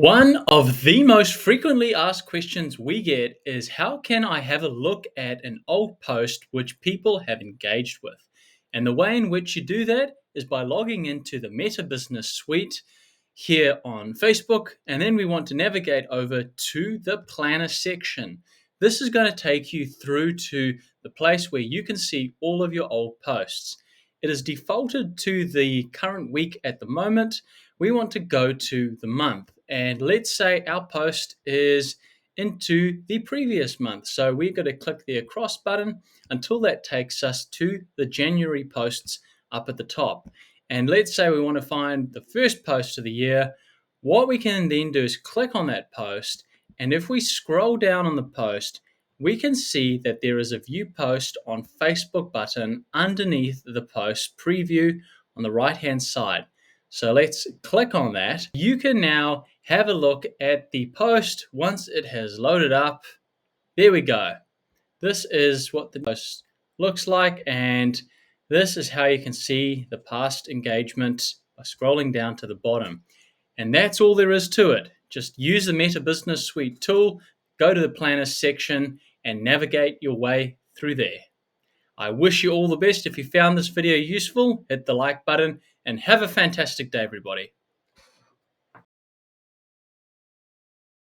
One of the most frequently asked questions we get is how can I have a look at an old post which people have engaged with? And the way in which you do that is by logging into the Meta Business Suite here on Facebook, and then we want to navigate over to the planner section. This is going to take you through to the place where you can see all of your old posts. It is defaulted to the current week at the moment. We want to go to the month, and let's say our post is into the previous month. So we're going to click the across button until that takes us to the January posts up at the top. And let's say we want to find the first post of the year. What we can then do is click on that post, and if we scroll down on the post, we can see that there is a view post on Facebook button underneath the post preview on the right hand side. So let's click on that. You can now have a look at the post once it has loaded up. There we go. This is what the post looks like, and this is how you can see the past engagement by scrolling down to the bottom. And that's all there is to it. Just use the Meta Business Suite tool, go to the planner section, and navigate your way through there. I wish you all the best. If you found this video useful, hit the like button and have a fantastic day, everybody.